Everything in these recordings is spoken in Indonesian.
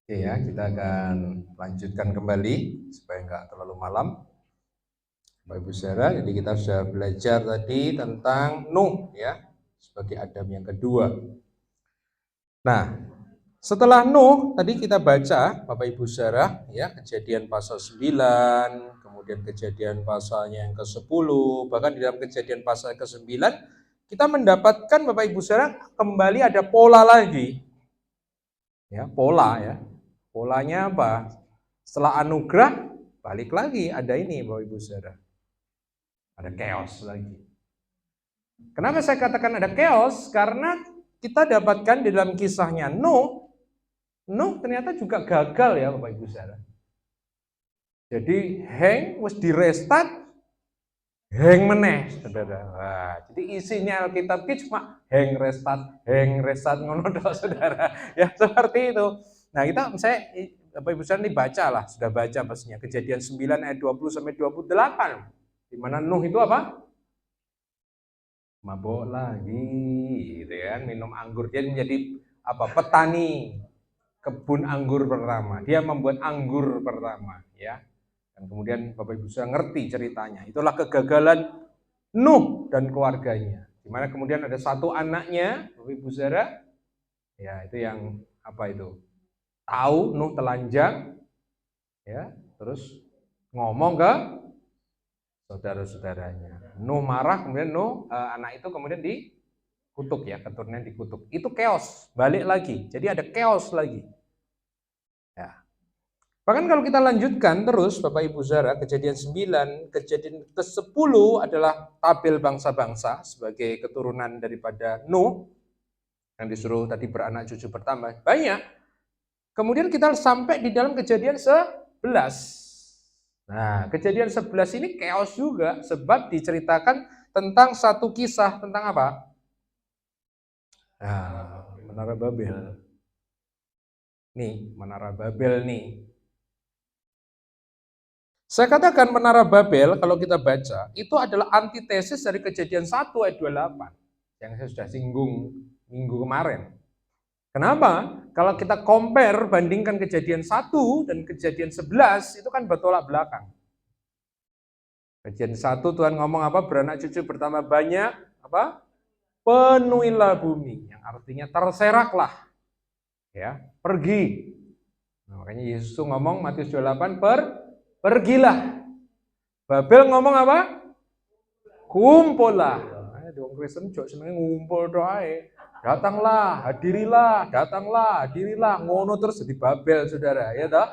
Oke ya, kita akan lanjutkan kembali supaya nggak terlalu malam. Bapak Ibu saudara, jadi kita sudah belajar tadi tentang Nuh ya, sebagai Adam yang kedua. Nah, setelah Nuh tadi kita baca Bapak Ibu saudara ya, Kejadian pasal 9, kemudian Kejadian pasalnya yang ke-10, bahkan di dalam Kejadian pasal ke-9 kita mendapatkan Bapak Ibu saudara kembali ada pola lagi. Ya, pola ya. Polanya apa? Setelah anugerah, balik lagi ada ini Bapak Ibu saudara. Ada chaos lagi. Kenapa saya katakan ada chaos? Karena kita dapatkan di dalam kisahnya Nuh ternyata juga gagal ya Bapak Ibu saudara. Jadi hang wis direstart, hang meneh saudara. Wah, jadi isinya Alkitab itu cuma hang restart ngono tok saudara. Ya seperti itu. Nah, saya Bapak Ibu saudara ini baca lah, sudah baca pastinya Kejadian 9 ayat 20 sampai 28. Di mana Nuh itu apa? Mabok lagi, gitu ya, minum anggur. Dia menjadi apa? Petani kebun anggur pertama. Dia membuat anggur pertama, ya. Dan kemudian Bapak Ibu sudah ngerti ceritanya. Itulah kegagalan Nuh dan keluarganya. Di mana kemudian ada satu anaknya, Bapak Ibu saudara, ya itu yang apa itu? Tahu Nuh telanjang, ya, terus ngomong ke saudara-saudaranya. Nuh marah, kemudian anak itu kemudian dikutuk ya, keturunannya dikutuk. Itu chaos, balik lagi. Jadi ada chaos lagi. Ya. Bahkan kalau kita lanjutkan terus Bapak Ibu saudara, Kejadian 9, Kejadian ke-10 adalah tabel bangsa-bangsa sebagai keturunan daripada Nuh yang disuruh tadi beranak cucu bertambah. Banyak. Kemudian kita sampai di dalam Kejadian 11. Nah, Kejadian 11 ini chaos juga sebab diceritakan tentang satu kisah tentang apa? Nah, Menara Babel. Nih, Menara Babel nih. Saya katakan Menara Babel kalau kita baca itu adalah antitesis dari Kejadian 1 ayat 28 yang saya sudah singgung minggu kemarin. Kenapa? Kalau kita compare, bandingkan Kejadian 1 dan Kejadian 11 itu kan bertolak belakang. Kejadian 1 Tuhan ngomong apa? Beranak cucu bertambah banyak, apa? Penuhilah bumi, yang artinya terseraklah, ya, pergi. Nah, makanya Yesus ngomong Matius 28, pergilah. Babel ngomong apa? Kumpullah. Nah, wong Kristen jok senenge ngumpul doae. Datanglah, hadirilah, ngono terus jadi Babel, saudara, ya toh?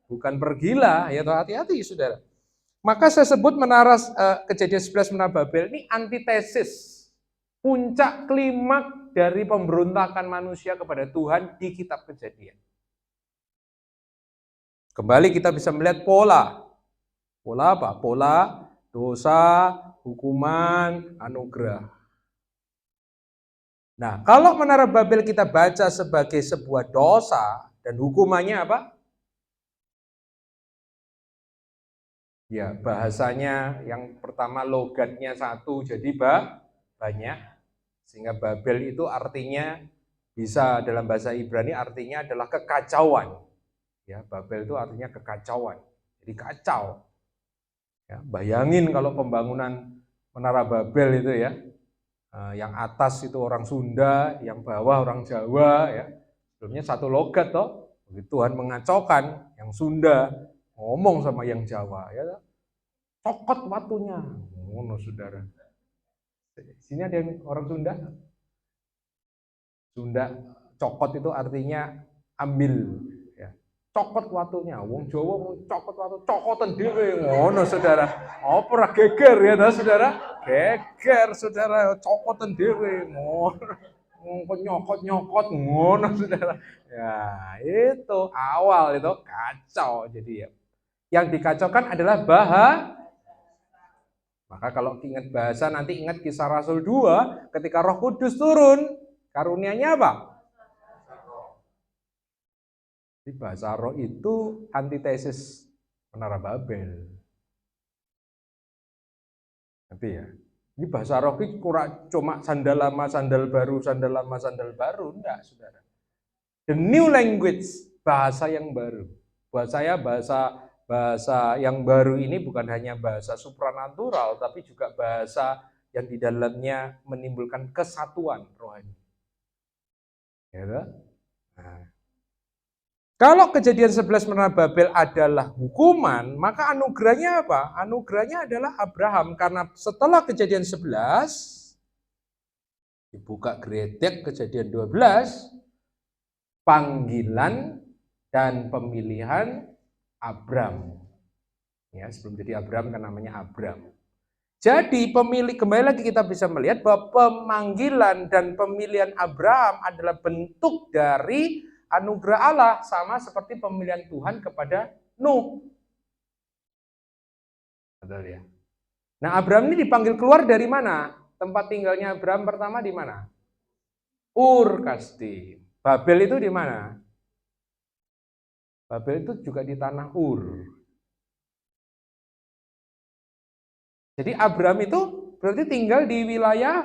Bukan pergilah, ya toh, hati-hati, saudara. Maka saya sebut Kejadian 11 Menara Babel ini antitesis. Puncak klimak dari pemberontakan manusia kepada Tuhan di kitab Kejadian. Kembali kita bisa melihat pola. Pola apa? Pola dosa, hukuman, anugerah. Nah, kalau Menara Babel kita baca sebagai sebuah dosa dan hukumannya apa? Ya, bahasanya yang pertama logatnya satu jadi banyak. Sehingga Babel itu artinya bisa dalam bahasa Ibrani artinya adalah kekacauan. Ya, Babel itu artinya kekacauan. Jadi kacau. Ya, bayangin kalau pembangunan Menara Babel itu ya, yang atas itu orang Sunda, yang bawah orang Jawa ya. Sebelumnya satu logat toh. Begitu Tuhan mengacaukan yang Sunda ngomong sama yang Jawa ya. Cokot watunya. Ngono saudara. Sini ada yang orang Sunda? Sunda cokot itu artinya ambil ya. Cokot watunya, wong Jawa mau cokot watu, cokotan dhewe ngono saudara. Apa ora geger ya ta saudara? Geger saudara, cokotan dhewe ngono. Nyokot-nyokot ngono saudara. Ya, itu awal itu kacau jadi ya. Yang dikacaukan adalah maka kalau ingat bahasa nanti ingat Kisah Rasul 2 ketika Roh Kudus turun, karunianya apa? Di bahasa roh itu antitesis Menara Babel. Nanti ya. Ini bahasa roh itu kurang cuma sandal lama, sandal baru, enggak, saudara. The new language, bahasa yang baru. Buat saya bahasa yang baru ini bukan hanya bahasa supranatural, tapi juga bahasa yang di dalamnya menimbulkan kesatuan rohani. Ya, nah. Kalau kejadian 11 menara Babel adalah hukuman, maka anugerahnya apa? Anugerahnya adalah Abraham, karena setelah kejadian 11, dibuka geretek kejadian 12, panggilan dan pemilihan Abram. Ya, sebelum jadi Abram kan namanya Abram. Jadi kembali lagi kita bisa melihat bahwa pemanggilan dan pemilihan Abraham adalah bentuk dari anugerah Allah, sama seperti pemilihan Tuhan kepada Nuh. Betul ya. Nah, Abraham ini dipanggil keluar dari mana? Tempat tinggalnya Abraham pertama di mana? Ur Kasdim. Babel itu di mana? Babel itu juga di tanah Ur. Jadi Abraham itu berarti tinggal di wilayah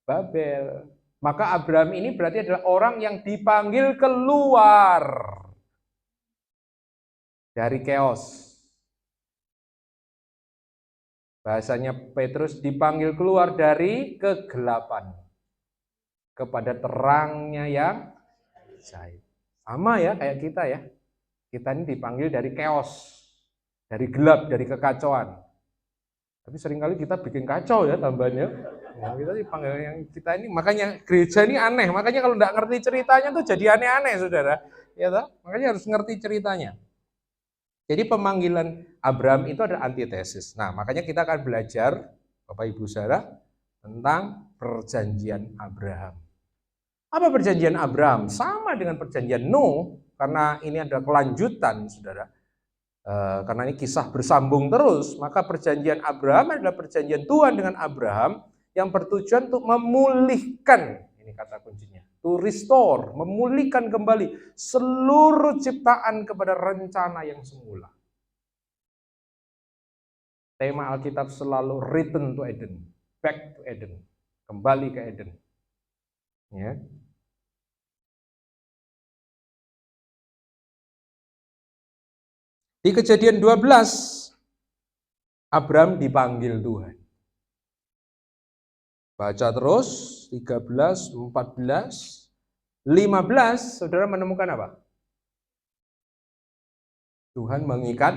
Babel. Maka Abraham ini berarti adalah orang yang dipanggil keluar dari chaos. Bahasanya Petrus dipanggil keluar dari kegelapan kepada terangnya yang ajaib. Sama ya kayak kita ya. Kita ini dipanggil dari chaos, dari gelap, dari kekacauan. Tapi seringkali kita bikin kacau ya tambahannya. Nah, kita dipanggil yang kita ini, makanya gereja ini aneh. Makanya kalau nggak ngerti ceritanya tuh jadi aneh-aneh, saudara. Ya toh? Makanya harus ngerti ceritanya. Jadi pemanggilan Abraham itu ada antitesis. Nah, makanya kita akan belajar, Bapak Ibu Saudara, tentang perjanjian Abraham. Apa perjanjian Abraham? Sama dengan perjanjian Nuh, karena ini ada kelanjutan, saudara. Karena ini kisah bersambung terus, maka perjanjian Abraham adalah perjanjian Tuhan dengan Abraham yang bertujuan untuk memulihkan, ini kata kuncinya, to restore, memulihkan kembali seluruh ciptaan kepada rencana yang semula. Tema Alkitab selalu return to Eden, back to Eden, kembali ke Eden. Ya. Di Kejadian 12, Abraham dipanggil Tuhan. Baca terus, 13, 14, 15, saudara menemukan apa? Tuhan mengikat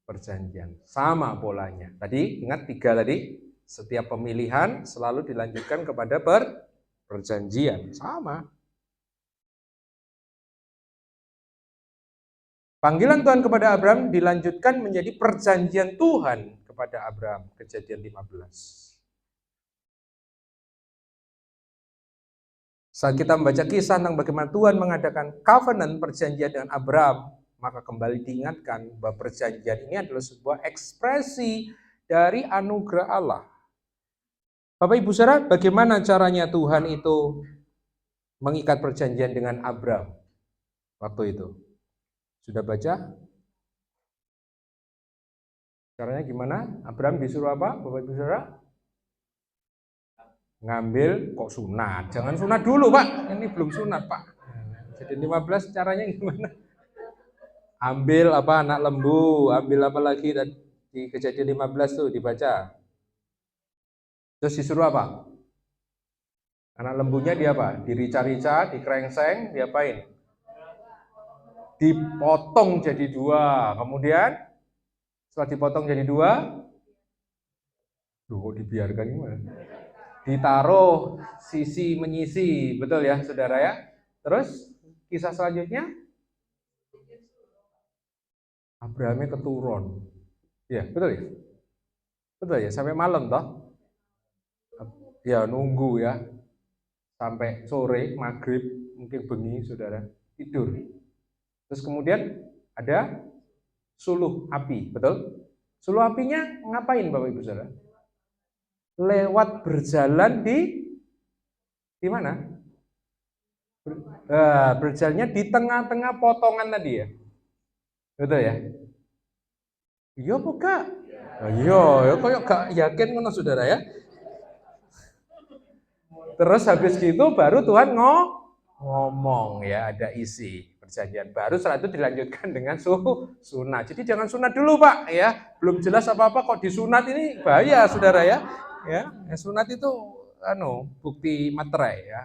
perjanjian. Sama polanya. Tadi, ingat 3 tadi, setiap pemilihan selalu dilanjutkan kepada perjanjian. Sama. Panggilan Tuhan kepada Abraham dilanjutkan menjadi perjanjian Tuhan kepada Abraham, Kejadian 15. Saat kita membaca kisah tentang bagaimana Tuhan mengadakan covenant perjanjian dengan Abraham, maka kembali diingatkan bahwa perjanjian ini adalah sebuah ekspresi dari anugerah Allah. Bapak Ibu Saudara, bagaimana caranya Tuhan itu mengikat perjanjian dengan Abraham waktu itu? Sudah baca? Caranya gimana? Abraham disuruh apa, Bapak Ibu Saudara? Ngambil, kok sunat? Jangan sunat dulu, Pak. Ini belum sunat, Pak. Jadi 15 caranya gimana? Ambil apa, anak lembu, ambil apa lagi dan di Kejadian 15 tuh dibaca. Terus disuruh apa? Anak lembunya dia apa? Dirica-rica, dikerengseng, diapain? Dipotong jadi 2. Kemudian setelah dipotong jadi 2, kok dibiarkan gimana? Ditaruh sisi menyisi, betul ya saudara ya? Terus kisah selanjutnya, Abrahamnya keturun. Ya, betul ya? Betul ya, sampai malam toh? Ya nunggu ya. Sampai sore, maghrib, mungkin bengi saudara, tidur. Terus kemudian ada suluh api, betul? Suluh apinya ngapain Bapak Ibu Saudara? Lewat berjalan di mana? Berjalannya di tengah-tengah potongan tadi ya. Betul ya? Iya bukan? Iya, kok gak yakin ngono saudara ya? Terus habis gitu baru Tuhan ngomong ya, ada isi. perjanjian baru, setelah itu dilanjutkan dengan sunat. Jadi jangan sunat dulu Pak, ya. Belum jelas apa-apa kok disunat, ini bahaya saudara ya. Ya, sunat itu bukti materai ya.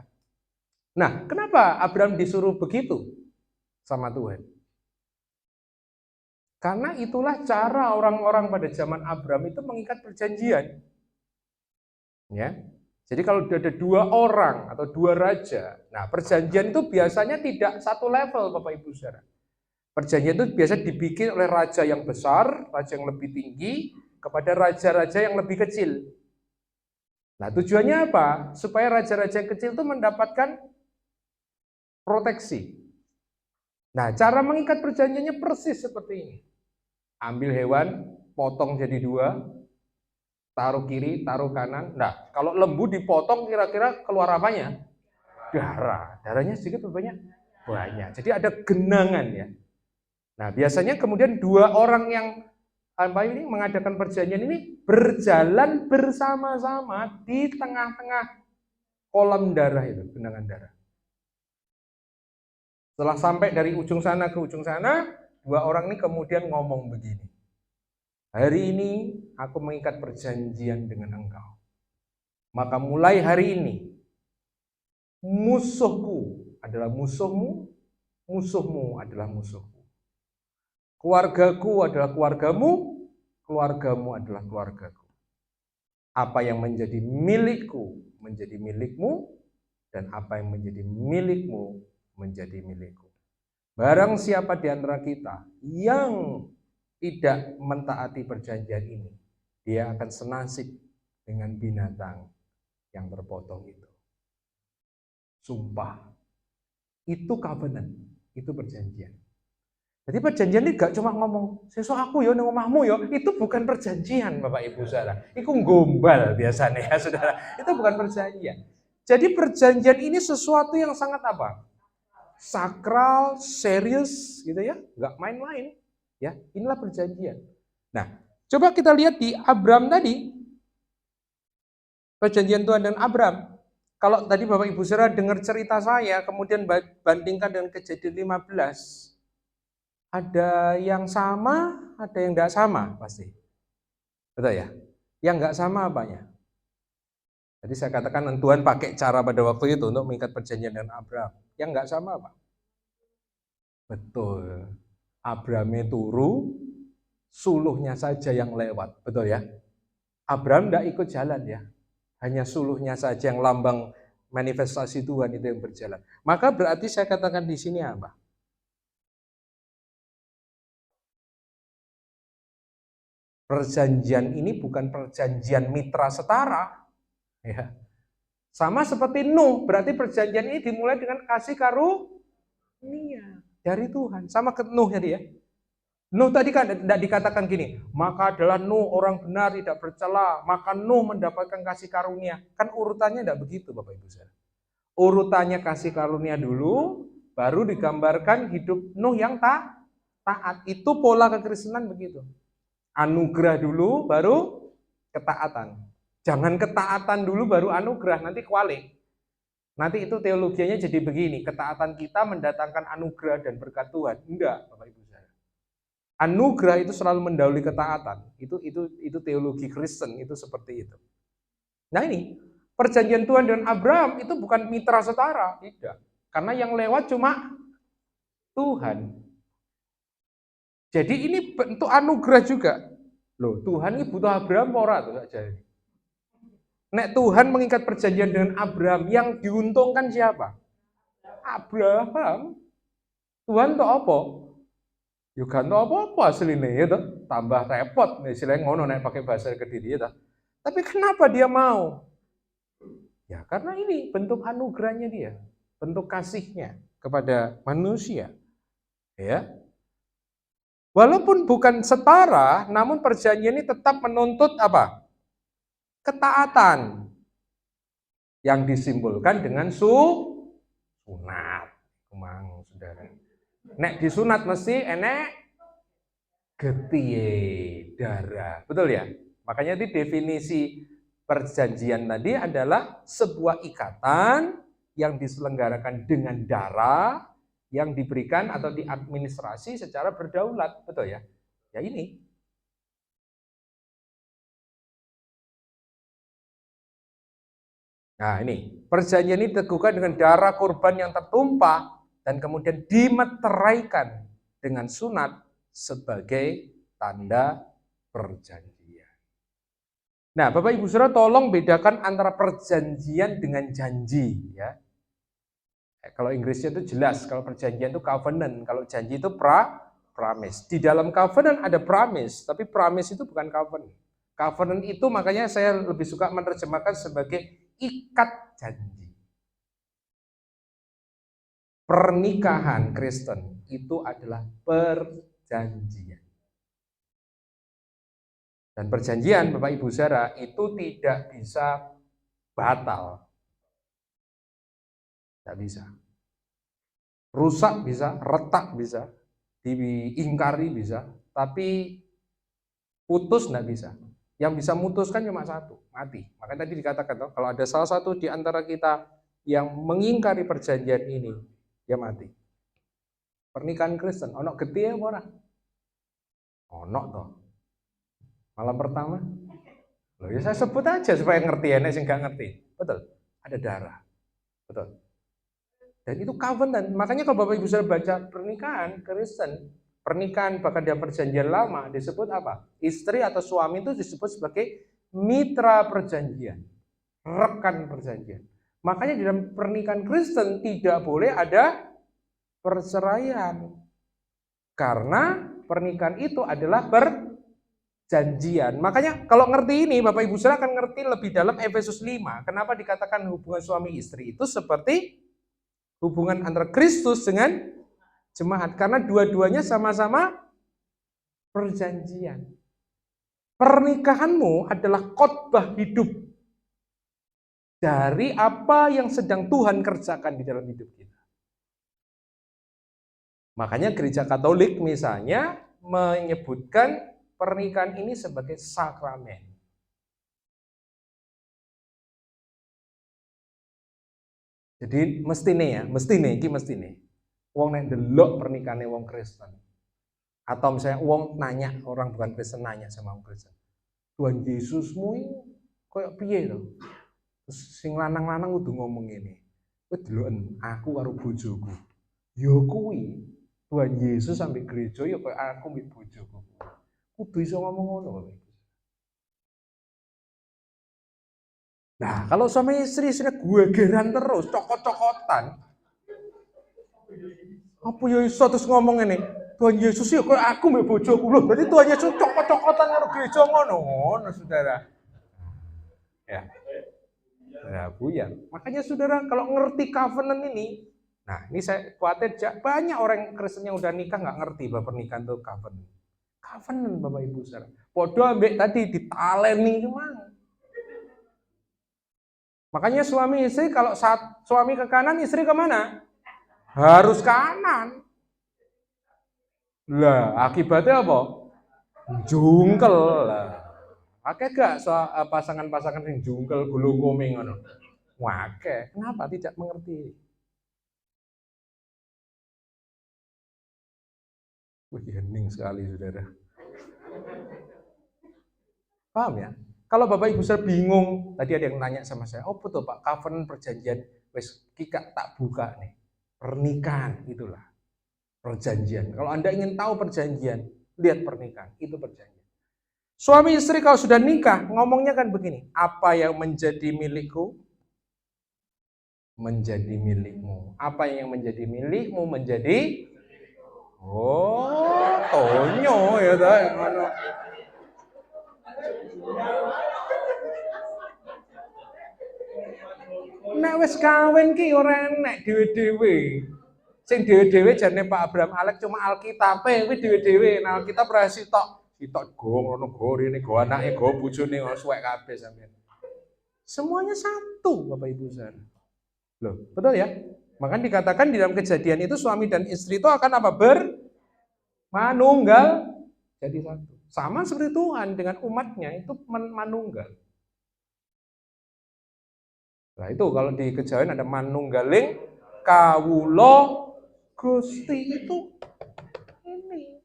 Nah, kenapa Abraham disuruh begitu sama Tuhan? Karena itulah cara orang-orang pada zaman Abraham itu mengikat perjanjian. Ya. Jadi kalau ada 2 orang atau 2 raja, nah perjanjian itu biasanya tidak satu level Bapak Ibu Saudara. Perjanjian itu biasa dibikin oleh raja yang besar, raja yang lebih tinggi, kepada raja-raja yang lebih kecil. Nah tujuannya apa? Supaya raja-raja yang kecil itu mendapatkan proteksi. Nah cara mengikat perjanjiannya persis seperti ini. Ambil hewan, potong jadi 2, taruh kiri, taruh kanan. Nah, kalau lembu dipotong kira-kira keluar apanya? Darah. Darahnya sedikit atau banyak? Banyak. Jadi ada genangan ya. Nah, biasanya kemudian 2 orang yang mengadakan perjanjian ini berjalan bersama-sama di tengah-tengah kolam darah itu, genangan darah. Setelah sampai dari ujung sana ke ujung sana, 2 orang ini kemudian ngomong begini. Hari ini aku mengikat perjanjian dengan engkau. Maka mulai hari ini, musuhku adalah musuhmu, musuhmu adalah musuhku. Keluargaku adalah keluargamu, keluargamu adalah keluargaku. Apa yang menjadi milikku menjadi milikmu, dan apa yang menjadi milikmu menjadi milikku. Barang siapa di antara kita yang tidak mentaati perjanjian ini, dia akan senasib dengan binatang yang terpotong itu. Sumpah. Itu covenant, itu perjanjian. Jadi perjanjian ini gak cuma ngomong, sesuk aku ya nang omahmu ya, itu bukan perjanjian Bapak Ibu Saudara. Itu gombal biasanya ya Saudara. Itu bukan perjanjian. Jadi perjanjian ini sesuatu yang sangat apa? Sakral, serius gitu ya, gak main-main. Ya, inilah perjanjian. Nah, coba kita lihat di Abraham tadi. Perjanjian Tuhan dan Abraham. Kalau tadi Bapak Ibu Saudara dengar cerita saya, kemudian bandingkan dengan Kejadian 15, ada yang sama, ada yang enggak sama pasti. Betul ya? Yang enggak sama apanya? Jadi saya katakan Tuhan pakai cara pada waktu itu untuk mengikat perjanjian dengan Abraham. Yang enggak sama apa? Betul. Abraham turu, suluhnya saja yang lewat, betul ya? Abraham tidak ikut jalan ya, hanya suluhnya saja yang lambang manifestasi Tuhan itu yang berjalan. Maka berarti saya katakan di sini apa? Perjanjian ini bukan perjanjian mitra setara, ya. Sama seperti Nuh, berarti perjanjian ini dimulai dengan kasih karunia dari Tuhan, sama ke Nuh tadi ya. Nuh tadi kan tidak dikatakan gini, maka adalah Nuh orang benar tidak bercela, maka Nuh mendapatkan kasih karunia. Kan urutannya tidak begitu Bapak Ibu Saudara. Urutannya kasih karunia dulu, baru digambarkan hidup Nuh yang taat. Itu pola kekristenan begitu. Anugerah dulu, baru ketaatan. Jangan ketaatan dulu, baru anugerah, nanti kualik. Nanti itu teologianya jadi begini, ketaatan kita mendatangkan anugerah dan berkat Tuhan. Enggak, Bapak Ibu. Anugerah itu selalu mendahului ketaatan. Itu teologi Kristen, itu seperti itu. Nah ini, perjanjian Tuhan dan Abraham itu bukan mitra setara, tidak. Karena yang lewat cuma Tuhan. Jadi ini bentuk anugerah juga. Loh, Tuhan ini butuh Abraham ora tuh jadi. Nek Tuhan mengikat perjanjian dengan Abraham, yang diuntungkan siapa? Abraham. Tuhan tuh apa? Yo gak apa-apa asline ya toh, tambah repot istilahnya ngono nek pakai bahasa Kediri ya toh. Tapi kenapa dia mau? Ya karena ini bentuk anugerahnya dia, bentuk kasihnya kepada manusia. Ya. Walaupun bukan setara, namun perjanjian ini tetap menuntut apa? Ketaatan. Yang disimbolkan dengan sunat. Kumang saudara. Nek disunat mesti enek getih darah. Betul ya? Makanya di definisi perjanjian tadi adalah sebuah ikatan yang diselenggarakan dengan darah yang diberikan atau diadministrasi secara berdaulat, betul ya? Ya ini. Nah ini, perjanjian ini diteguhkan dengan darah kurban yang tertumpah dan kemudian dimeteraikan dengan sunat sebagai tanda perjanjian. Nah, Bapak Ibu Saudara tolong bedakan antara perjanjian dengan janji ya. Kalau Inggrisnya itu jelas, kalau perjanjian itu covenant, kalau janji itu promise. Di dalam covenant ada promise, tapi promise itu bukan covenant. Covenant itu makanya saya lebih suka menerjemahkan sebagai ikat janji. Pernikahan Kristen itu adalah perjanjian. Dan perjanjian Bapak Ibu Saudara itu tidak bisa batal. Tidak bisa. Rusak bisa, retak bisa, diingkari bisa, tapi putus tidak bisa. Yang bisa mutuskan cuma satu, mati. Makanya tadi dikatakan toh, kalau ada salah satu di antara kita yang mengingkari perjanjian ini, dia mati. Pernikahan Kristen, ono gede ya ora? Ono toh. Malam pertama, loh ya saya sebut aja supaya ngerti, enek sing gak ngerti. Betul, ada darah. Betul. Dan itu covenant. Makanya kalau Bapak Ibu sudah baca pernikahan Kristen, pernikahan bahkan dia perjanjian lama disebut apa? Istri atau suami itu disebut sebagai mitra perjanjian, rekan perjanjian. Makanya di dalam pernikahan Kristen tidak boleh ada perceraian. Karena pernikahan itu adalah perjanjian. Makanya kalau ngerti ini Bapak Ibu saudara akan ngerti lebih dalam Efesus 5. Kenapa dikatakan hubungan suami istri itu seperti hubungan antara Kristus dengan jemaat. Karena dua-duanya sama-sama perjanjian. Pernikahanmu adalah khotbah hidup dari apa yang sedang Tuhan kerjakan di dalam hidup kita. Makanya gereja Katolik misalnya menyebutkan pernikahan ini sebagai sakramen. Jadi mestine iki. Wong nek ndelok pernikahannya wong Kristen. Atau misalnya wong nanya, orang bukan Kristen nanya sama wong Kristen. Tuhan Yesusmu ini koyo piye to? Terus sing lanang-lanang kudu ngomong ngene. Kowe deloken aku karo bojoku. Ya kuwi Tuhan Yesus sampai gereja ya koyo aku mbek bojoku. Kudu iso ngomong ngono. Nah, kalau sama istri sudah gue geran terus, cokot-cokotan. Apa ya iso terus ngomong ini? Tuhan Yesus ya koyo aku mbek bojoku lho. Berarti Tuhan Yesus cokot-cokotan karo gereja ngono, Saudara. Ya. Nah, buyar. Makanya Saudara kalau ngerti covenant ini, nah ini saya khawatir banyak orang Kristen yang udah nikah nggak ngerti bahwa pernikahan itu covenant. Covenant Bapak Ibu Saudara. Podo ambek tadi ditaleni gimana? Makanya suami istri kalau saat suami ke kanan, istri ke mana? Harus kanan. Lah, akibatnya apa? Jungkel lah. Akeh gak pasangan-pasangan yang jungkel gulung-guming ngono? Wake, kenapa tidak mengerti? Wih, hening sekali Saudara. Paham ya? Kalau Bapak Ibu saya bingung, tadi ada yang nanya sama saya, oh betul Pak, covenant perjanjian, wes kika tak buka nih. Pernikahan itulah perjanjian. Kalau Anda ingin tahu perjanjian, lihat pernikahan, itu perjanjian. Suami istri kalau sudah nikah, ngomongnya kan begini, apa yang menjadi milikku, menjadi milikmu. Apa yang menjadi milikmu, menjadi, oh, tonyo ya ngono. Nek wis kawin ki ora enek dhewe-dhewe. Sing dhewe-dhewe jane Pak Abraham Alek cuma Alkitabe kuwi dhewe-dhewe. Nah, Alkitab ora sitok go ngono go rene go anake go bojone suwek kabeh sampeyan. Semuanya satu Bapak Ibu saudara. Loh, betul ya? Makanya dikatakan di dalam kejadian itu suami dan istri itu akan apa? Manunggal jadi satu. Sama seperti Tuhan dengan umatnya itu manunggal. Nah itu kalau di kejawen ada manunggaling kawula Gusti itu ini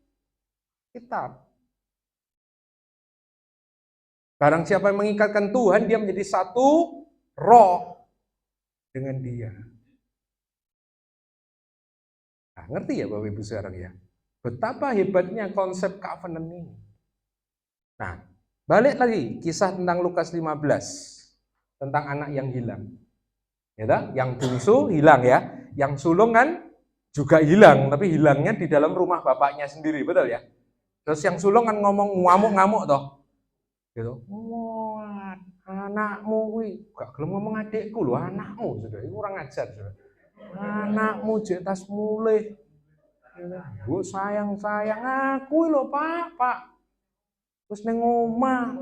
kitab. Barang siapa yang mengikatkan Tuhan, dia menjadi satu roh dengan dia. Nah, ngerti ya Bapak Ibu sekarang ya? Betapa hebatnya konsep covenant ini. Nah, balik lagi kisah tentang Lukas 15 tentang anak yang hilang. Ya, yang bungsu hilang ya, yang sulung kan juga hilang, tapi hilangnya di dalam rumah bapaknya sendiri, betul ya? Terus yang sulung kan ngomong ngamuk-ngamuk toh. Gitu. Wah, anakmu kuwi gak gelem ngomong adikku lho, anakmu sudah itu kurang ajar sudah. Anakmu jek tas mulih. Bu sayang-sayang aku lho, Pak. Terus ning omah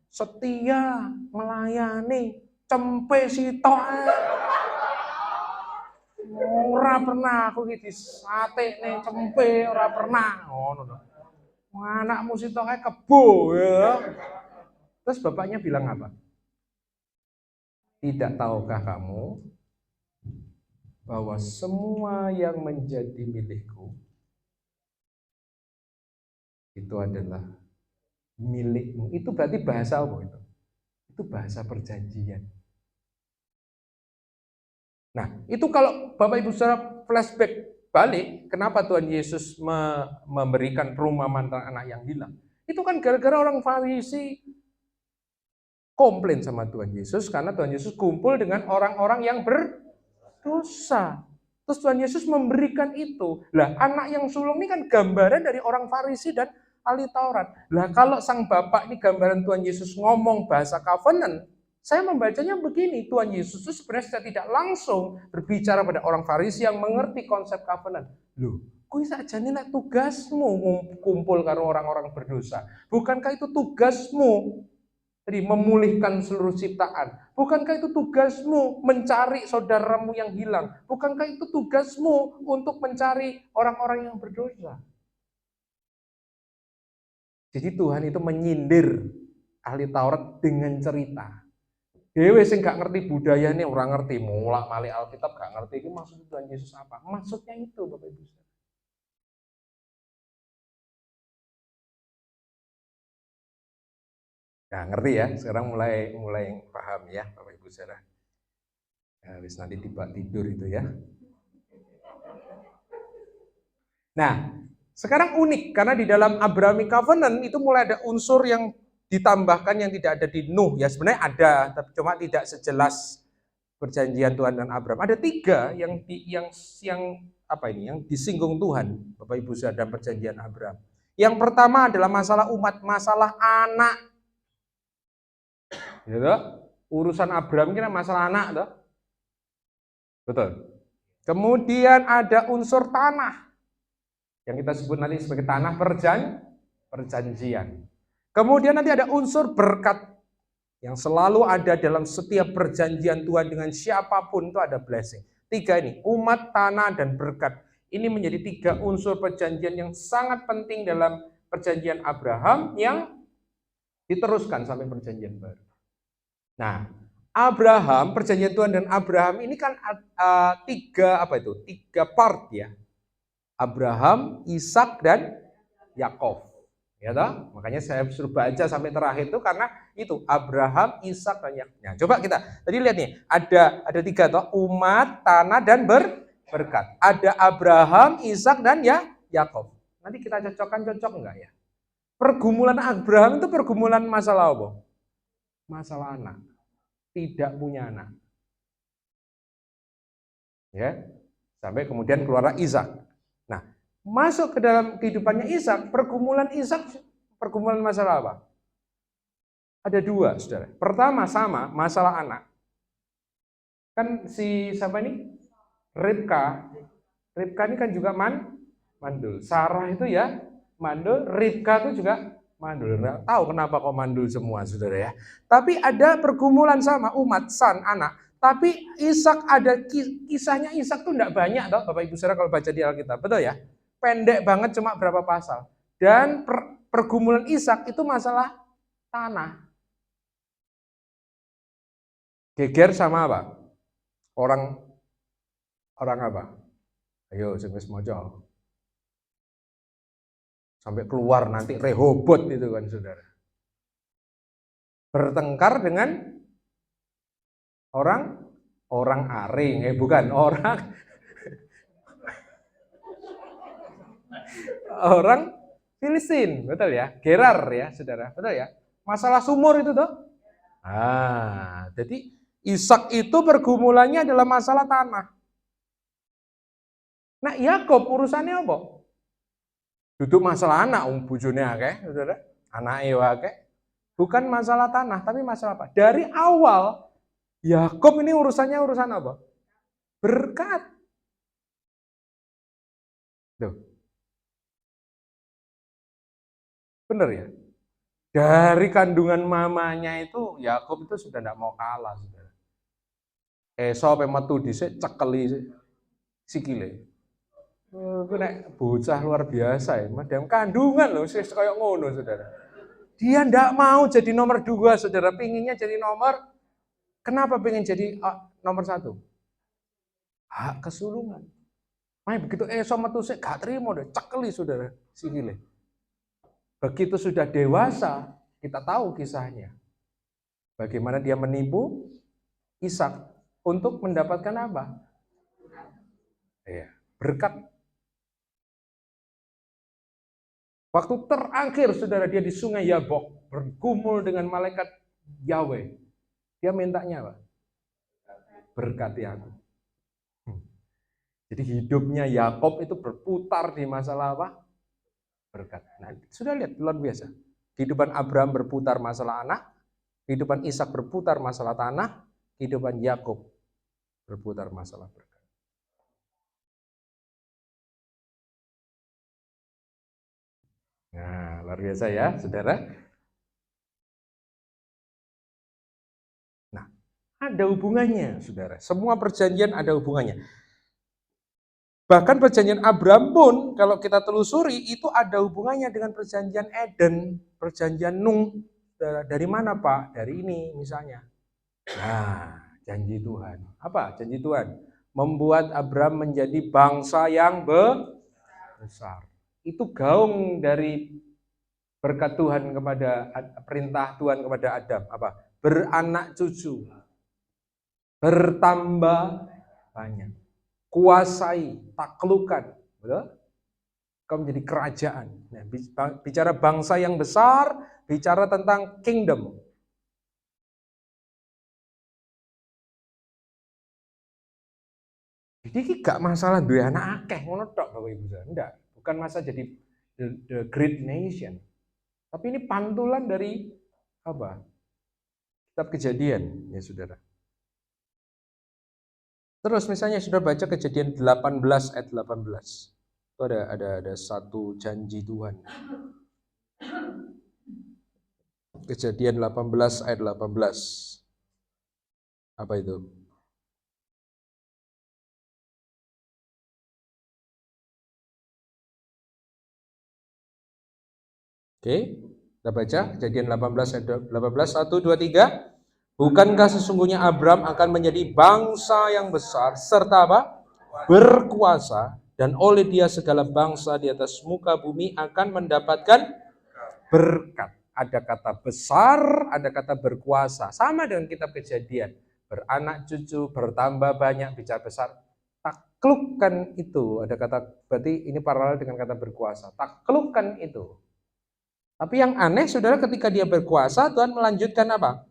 setia melayani cempe sitok. Ora pernah aku iki disatekne cempe ora pernah ngono to. Anakmu sitok kae kebo ya. Terus bapaknya bilang apa? Tidak tahukah kamu bahwa semua yang menjadi milikku itu adalah milikmu. Itu berarti bahasa apa itu? Itu bahasa perjanjian. Nah, itu kalau Bapak Ibu Saudara flashback balik, kenapa Tuhan Yesus memberikan perumpamaan tentang anak yang hilang? Itu kan gara-gara orang Farisi komplain sama Tuhan Yesus karena Tuhan Yesus kumpul dengan orang-orang yang berdosa. Terus Tuhan Yesus memberikan itu. Lah, anak yang sulung ini kan gambaran dari orang Farisi dan ahli Taurat. Lah, kalau sang bapak ini gambaran Tuhan Yesus ngomong bahasa covenant, saya membacanya begini, Tuhan Yesus itu sebenarnya tidak langsung berbicara pada orang Farisi yang mengerti konsep covenant. Loh, kuwi sakjane nek tugasmu kumpul karo orang-orang berdosa. Bukankah itu tugasmu? Jadi memulihkan seluruh ciptaan. Bukankah itu tugasmu mencari saudaramu yang hilang? Bukankah itu tugasmu untuk mencari orang-orang yang berdosa? Jadi Tuhan itu menyindir ahli Taurat dengan cerita. Dewe sing gak ngerti budayanya, orang ngerti mulak malik Alkitab gak ngerti ini maksud Tuhan Yesus apa? Maksudnya itu Bapak Ibu. Nah, ngerti ya? Sekarang mulai paham ya Bapak Ibu saudara. Nah, habis nanti tidur itu ya. Nah, sekarang unik karena di dalam Abrahamic Covenant itu mulai ada unsur yang ditambahkan yang tidak ada di Nuh. Ya sebenarnya ada, tapi cuma tidak sejelas perjanjian Tuhan dan Abraham. Ada tiga yang apa ini? Yang disinggung Tuhan, Bapak Ibu saudara, dalam perjanjian Abraham. Yang pertama adalah masalah umat, masalah anak. Gitu? Urusan Abraham ini masalah anak, toh? Betul. Kemudian ada unsur tanah yang kita sebut nanti sebagai tanah perjanjian. Kemudian nanti ada unsur berkat yang selalu ada dalam setiap perjanjian Tuhan dengan siapapun itu ada blessing. Tiga ini, umat, tanah, dan berkat. Ini menjadi tiga unsur perjanjian yang sangat penting dalam perjanjian Abraham yang diteruskan sampai perjanjian baru. Nah, Abraham, perjanjian Tuhan dan Abraham ini kan tiga part ya. Abraham, Ishak dan Yakov. Ya toh? Makanya saya suruh baca sampai terakhir itu karena itu Abraham, Ishak dan Yakov. Nah, coba kita tadi lihat nih, ada tiga toh, umat, tanah dan berkat. Ada Abraham, Ishak dan Yakov. Nanti kita cocok enggak ya? Pergumulan Abraham itu pergumulan masalah apa? Masalah anak. Tidak punya anak. Ya. Sampai kemudian keluarlah Ishak. Nah, masuk ke dalam kehidupannya Ishak, pergumulan masalah apa? Ada dua, saudara. Pertama sama, masalah anak. Kan si siapa ini? Ribka. Ribka ini kan juga mandul. Sarah itu ya mandul, Ribka itu juga mandul. Nggak tahu kenapa kok mandul semua, saudara ya. Tapi ada pergumulan sama umat, anak. Tapi Ishak ada kisahnya Ishak tuh enggak banyak toh Bapak Ibu Saudara kalau baca di Alkitab, betul ya? Pendek banget cuma berapa pasal. Dan pergumulan Ishak itu masalah tanah. Geger sama apa? Orang apa? Ayo sing wis maca. Sampai keluar nanti Rehobot itu kan saudara. Bertengkar dengan orang aring, bukan orang Filistin, betul ya? Gerar ya, saudara, betul ya? Masalah sumur itu tuh. Jadi Ishak itu pergumulannya adalah masalah tanah. Nah, Yakob urusannya apa? Duduk masalah anak, bojone akeh, saudara. Anake akeh. Bukan masalah tanah, tapi masalah apa? Dari awal Yakob ini urusannya urusan apa? Berkat. Tuh. Bener ya? Dari kandungan mamanya itu Yakob itu sudah tidak mau kalah, saudara. Esau metu dhisik cekeli sikile. Itu nek bocah luar biasa ya, madam kandungan loh, sih kayak ngono, saudara. Dia ndak mau jadi nomor 2, saudara, pinginnya jadi nomor. Kenapa pengen jadi nomor 1? Hak kesulungan. Makanya begitu Esau metu sik gak terima deh, cekeli, saudara, sikile. Begitu sudah dewasa, kita tahu kisahnya. Bagaimana dia menipu Ishak untuk mendapatkan apa? Ya, berkat. Waktu terakhir, saudara, dia di sungai Yabok, bergumul dengan malaikat Yahweh. Dia mintanya apa? Berkati aku. Jadi hidupnya Yakob itu berputar di masalah apa? Berkat. Nah, sudah lihat, luar biasa. Kehidupan Abraham berputar masalah anak, kehidupan Ishak berputar masalah tanah, kehidupan Yakob berputar masalah berkat. Nah, luar biasa ya, saudara. Nah, ada hubungannya, saudara. Semua perjanjian ada hubungannya. Bahkan perjanjian Abraham pun, kalau kita telusuri, itu ada hubungannya dengan perjanjian Eden, perjanjian Nuh. Dari mana, Pak? Dari ini, misalnya. Nah, janji Tuhan. Apa janji Tuhan? Membuat Abraham menjadi bangsa yang besar. Itu gaung dari berkat Tuhan kepada perintah Tuhan kepada Adam, apa? Beranak cucu. Bertambah banyak. Kuasai, taklukan, betul? Kau menjadi kerajaan. Nah, bicara bangsa yang besar, bicara tentang kingdom. Jadi gak masalah duwe anak akeh ngono tok Bapak Ibu saudara. Enggak, bukan masalah jadi the great nation. Tapi ini pantulan dari apa? Kitab Kejadian, ya saudara. Terus misalnya sudah baca Kejadian 18 ayat 18. Itu ada satu janji Tuhan. Kejadian 18 ayat 18. Apa itu? Oke, kita baca Kejadian 18 ayat 18, 1, 2, 3. Bukankah sesungguhnya Abram akan menjadi bangsa yang besar serta apa? Berkuasa, dan oleh dia segala bangsa di atas muka bumi akan mendapatkan berkat. Ada kata besar, ada kata berkuasa. Sama dengan kitab Kejadian. Beranak cucu, bertambah banyak, bicara besar. Taklukkan itu. Ada kata, berarti ini paralel dengan kata berkuasa. Taklukkan itu. Tapi yang aneh, saudara, ketika dia berkuasa, Tuhan melanjutkan apa?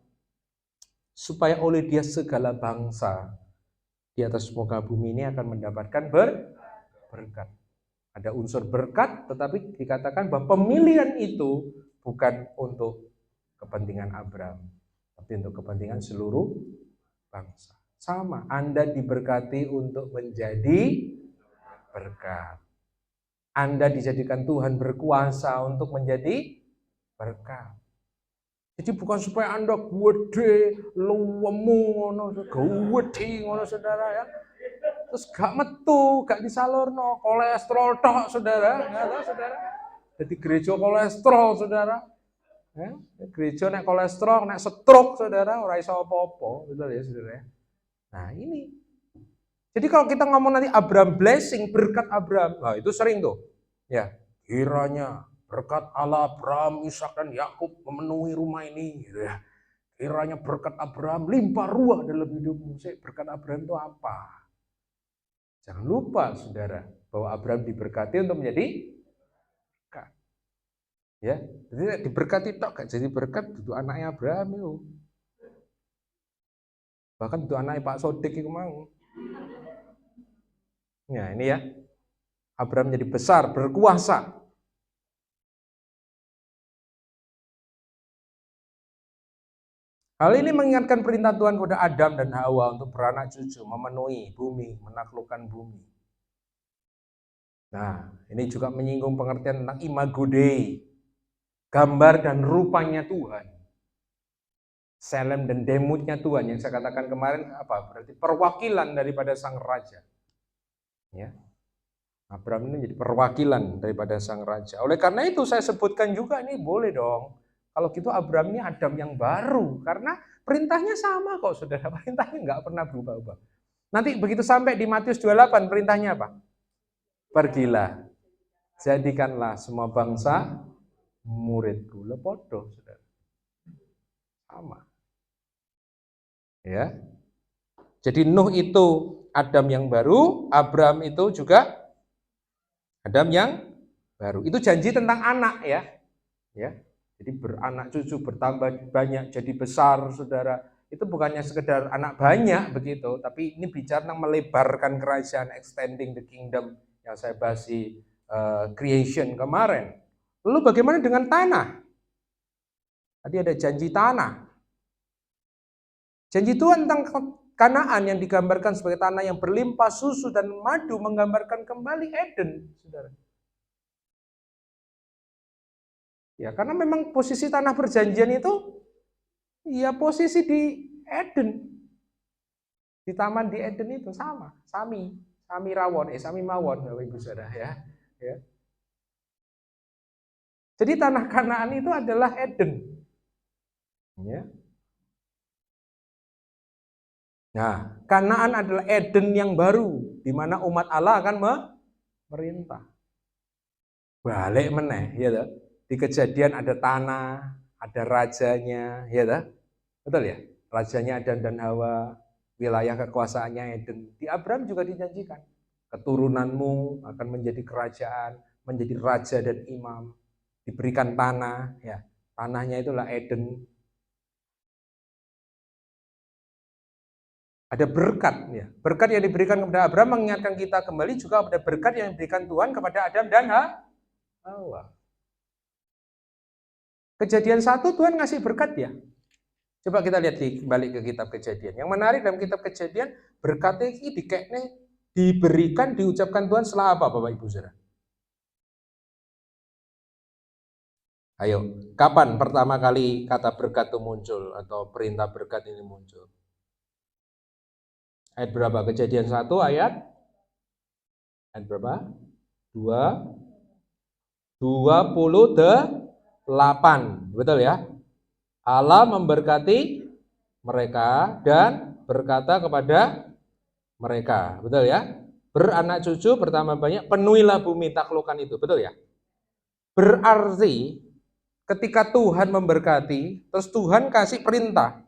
Supaya oleh dia segala bangsa di atas muka bumi ini akan mendapatkan berkat. Ada unsur berkat, tetapi dikatakan bahwa pemilihan itu bukan untuk kepentingan Abraham, tapi untuk kepentingan seluruh bangsa. Sama, Anda diberkati untuk menjadi berkat. Anda dijadikan Tuhan berkuasa untuk menjadi berkat. Jadi bukan supaya Anda gede, luwemu ngono, gede ngono saudara ya. Terus gak metu, gak disalurno, kolesterol tok saudara, ya saudara. Jadi gereja kolesterol saudara. Ya, gereja nek kolesterol, nek stroke saudara, ora iso apa-apa, betul ya saudara. Nah, ini Jadi kalau kita ngomong nanti Abraham blessing, berkat Abraham, nah itu sering tuh. Ya, kiranya berkat Allah Abraham, Ishak dan Yakub memenuhi rumah ini, gitu ya. Kiranya berkat Abraham limpah ruah dalam hidupmu. Berkat Abraham itu apa? Jangan lupa, saudara, bahwa Abraham diberkati untuk menjadi berkat. Ya, jadi diberkati tok gak jadi berkat itu anaknya Abraham itu. Bahkan itu anaknya Pak Sodik itu mau. Nah, ini ya. Abraham menjadi besar, berkuasa. Hal ini mengingatkan perintah Tuhan kepada Adam dan Hawa untuk beranak cucu, memenuhi bumi, menaklukkan bumi. Nah, ini juga menyinggung pengertian tentang imago Dei, gambar dan rupanya Tuhan. Selem dan demutnya Tuhan yang saya katakan kemarin apa? Berarti perwakilan daripada sang raja. Ya. Abraham ini jadi perwakilan daripada sang raja. Oleh karena itu saya sebutkan juga ini boleh dong. Kalau gitu Abraham ini Adam yang baru karena perintahnya sama kok saudara. Perintahnya nggak pernah berubah-ubah. Nanti begitu sampai di Matius 28 perintahnya apa? Pergilah, jadikanlah semua bangsa muridku. Lepodo saudara. Sama. Ya. Jadi Nuh itu Adam yang baru, Abraham itu juga Adam yang baru. Itu janji tentang anak ya. Ya. Jadi beranak cucu bertambah banyak jadi besar saudara. Itu bukannya sekedar anak banyak begitu, tapi ini bicara tentang melebarkan kerajaan, extending the kingdom yang saya bahas di creation kemarin. Lalu bagaimana dengan tanah? Tadi ada janji tanah. Janji Tuhan tentang Kanaan yang digambarkan sebagai tanah yang berlimpah susu dan madu menggambarkan kembali Eden, saudara. Ya, karena memang posisi tanah perjanjian itu ya posisi di Eden. Di taman di Eden itu sama, Sami Mawon Bapak Ibu Saudara ya. Ya. Jadi tanah Kanaan itu adalah Eden. Ya. Nah, Kanaan adalah Eden yang baru di mana umat Allah akan memerintah. Balik meneh, ya toh. Di Kejadian ada tanah, ada rajanya, ya toh. Betul ya? Rajanya Adam dan Hawa, wilayah kekuasaannya Eden. Di Abraham juga dijanjikan, keturunanmu akan menjadi kerajaan, menjadi raja dan imam, diberikan tanah, ya. Tanahnya itulah Eden. Ada berkat, ya. Berkat yang diberikan kepada Abraham mengingatkan kita kembali juga pada berkat yang diberikan Tuhan kepada Adam dan Hawa. Kejadian 1 Tuhan ngasih berkat ya. Coba kita lihat balik ke kitab Kejadian. Yang menarik dalam kitab Kejadian, berkatnya ini diberikan, diucapkan Tuhan setelah apa Bapak Ibu Saudara? Ayo, kapan pertama kali kata berkat itu muncul atau perintah berkat ini muncul? Ayat berapa? Kejadian 1 ayat berapa? 28. Betul ya? Allah memberkati mereka dan berkata kepada mereka. Betul ya? Beranak cucu pertama banyak, penuhilah bumi, taklukkan itu. Betul ya? Berarti ketika Tuhan memberkati, terus Tuhan kasih perintah.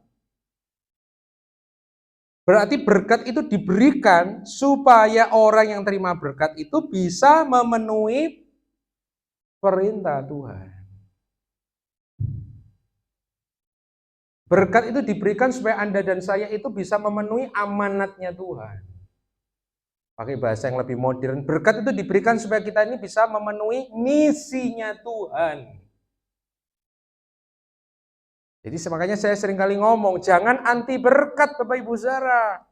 Berarti berkat itu diberikan supaya orang yang terima berkat itu bisa memenuhi perintah Tuhan. Berkat itu diberikan supaya Anda dan saya itu bisa memenuhi amanatnya Tuhan. Pakai bahasa yang lebih modern, berkat itu diberikan supaya kita ini bisa memenuhi misinya Tuhan. Jadi makanya saya sering kali ngomong, jangan anti berkat Bapak Ibu Saudara.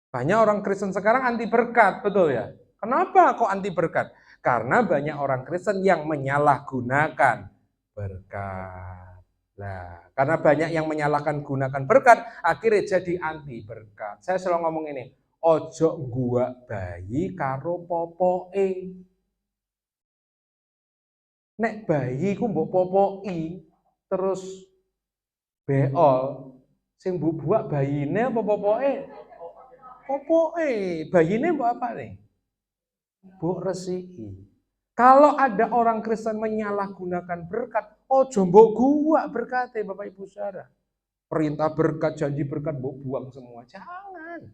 Banyak orang Kristen sekarang anti berkat, betul ya? Kenapa kok anti berkat? Karena banyak orang Kristen yang menyalahgunakan berkat. Nah, karena banyak yang menyalahkan gunakan berkat, akhirnya jadi anti berkat. Saya selalu ngomong ini, ojo gua bayi karo popoke. Nek bayi ku mbok popoki terus beol, sing mbok buak bayine apa popoke? Opo bayine mbok apa nih? Mbok resiki. Kalau ada orang Kristen menyalahgunakan berkat, ojo mbok gua berkate Bapak Ibu Saudara. Perintah berkat, janji berkat mbok buang semua. Jangan.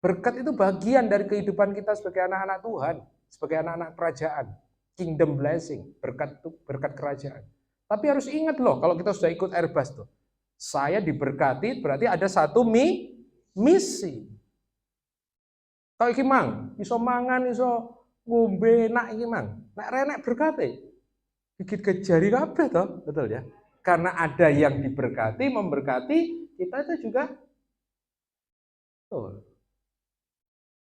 Berkat itu bagian dari kehidupan kita sebagai anak-anak Tuhan, sebagai anak-anak kerajaan. Kingdom blessing, berkat itu berkat kerajaan. Tapi harus ingat loh, kalau kita sudah ikut Airbus tuh, saya diberkati berarti ada satu misi. Kalau iki mang, iso mangan, iso ngombe enak iki mang. Nek renek berkati, gigit ke jari kabeh toh, betul ya? Karena ada yang diberkati, memberkati, kita itu juga betul.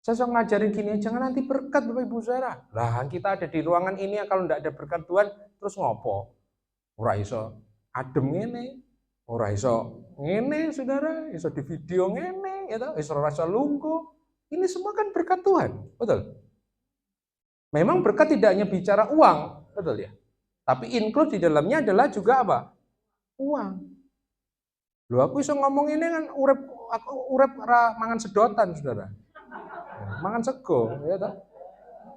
Saya suka ngajarin gini, jangan nanti berkat Bapak Ibu Saudara. Lah kita ada di ruangan ini, kalau enggak ada berkat Tuhan, terus ngopo? Ora iso adem ngene, ora iso ngene Saudara, iso di video ngene, ya toh, iso rasa lungguh. Ini semua kan berkat Tuhan, betul? Memang berkat tidak hanya bicara uang, betul ya? Tapi include di dalamnya adalah juga apa? Uang. Loh aku iso ngomong ini kan urip ora mangan sedotan, Saudara. Mangan sego, ya toh.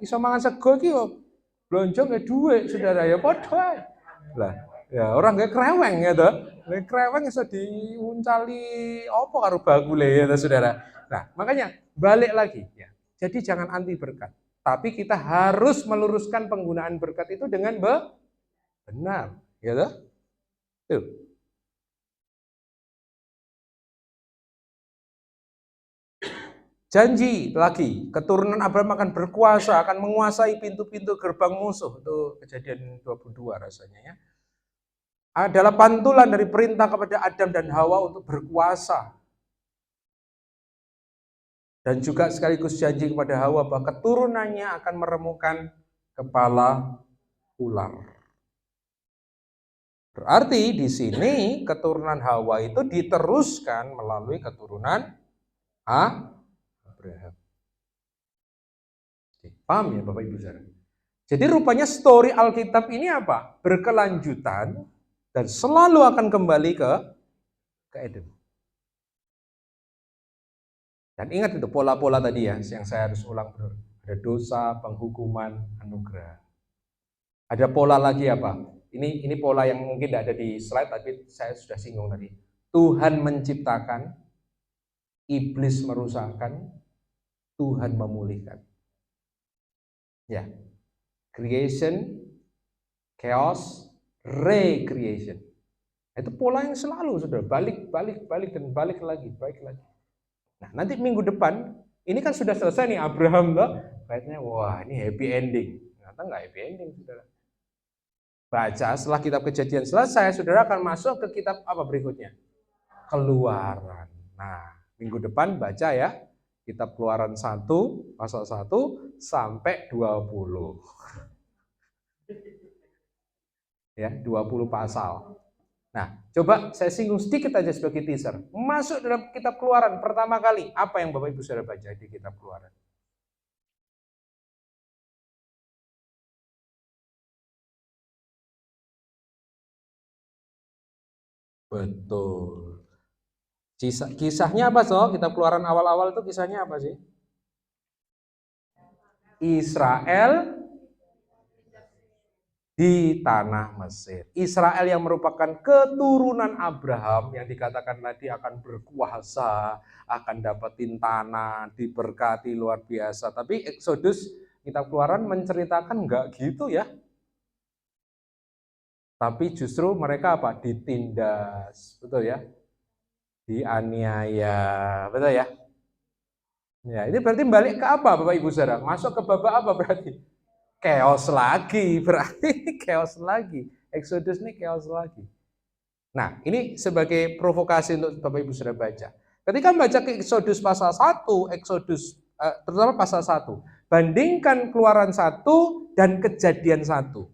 Iso mangan sego iki yo blonjo nggih dhuwit, Saudara, ya padha ae. Lah, ya orang nggak kreweng ya toh. Nek kreweng iso diuncali apa karo bakule ya toh, Saudara. Nah, makanya balik lagi ya. Jadi jangan anti berkat. Tapi kita harus meluruskan penggunaan berkat itu dengan benar, ya toh? Tuh. Janji lagi, keturunan Abraham akan berkuasa, akan menguasai pintu-pintu gerbang musuh. Itu Kejadian 22 rasanya ya. Adalah pantulan dari perintah kepada Adam dan Hawa untuk berkuasa. Dan juga sekaligus janji kepada Hawa bahwa keturunannya akan meremukkan kepala ular. Berarti di sini keturunan Hawa itu diteruskan melalui keturunan Abraham. Paham ya Bapak Ibu Saudara? Jadi rupanya story Alkitab ini apa? Berkelanjutan dan selalu akan kembali ke Eden. Dan ingat itu pola-pola tadi ya, yang saya harus ulang terus. Ada dosa, penghukuman, anugerah. Ada pola lagi apa? Ini pola yang mungkin tidak ada di slide, tapi saya sudah singgung tadi. Tuhan menciptakan, iblis merusakkan, Tuhan memulihkan. Ya, creation, chaos, recreation. Itu pola yang selalu sudah balik dan balik lagi. Nah, nanti minggu depan ini kan sudah selesai nih Abraham loh. Kayaknya wah ini happy ending. Ternyata nggak happy ending, Saudara. Baca setelah kitab Kejadian selesai, Saudara akan masuk ke kitab apa berikutnya? Keluaran. Nah, minggu depan baca ya. Kitab Keluaran 1 pasal 1 sampai 20. Ya, 20 pasal. Nah, coba saya singgung sedikit aja sebagai teaser. Masuk dalam kitab Keluaran pertama kali, apa yang Bapak Ibu Saudara baca di kitab Keluaran? Betul. Kisahnya apa, so? Kitab Keluaran awal-awal itu kisahnya apa sih? Israel di tanah Mesir. Israel yang merupakan keturunan Abraham yang dikatakan tadi akan berkuasa, akan dapetin tanah, diberkati luar biasa. Tapi Exodus, kitab Keluaran menceritakan enggak gitu ya. Tapi justru mereka apa? Ditindas, betul ya? Dianiaya, betul ya? Ya, ini berarti balik ke apa Bapak Ibu Saudara? Masuk ke babak apa berarti? Chaos lagi, berarti chaos lagi. Exodus ini chaos lagi. Nah, ini sebagai provokasi untuk Bapak Ibu Saudara baca. Ketika baca ke Exodus pasal 1, terutama pasal 1, bandingkan Keluaran 1 dan Kejadian 1.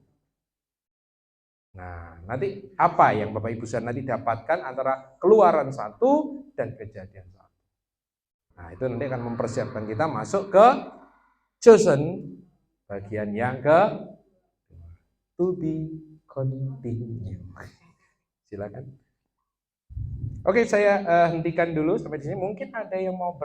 Nah, nanti apa yang Bapak Ibu Saudara nanti dapatkan antara Keluaran 1 dan Kejadian 1. Nah, itu nanti akan mempersiapkan kita masuk ke chosen bagian yang ke to be continue. Silakan. Oke, saya hentikan dulu sampai di sini. Mungkin ada yang mau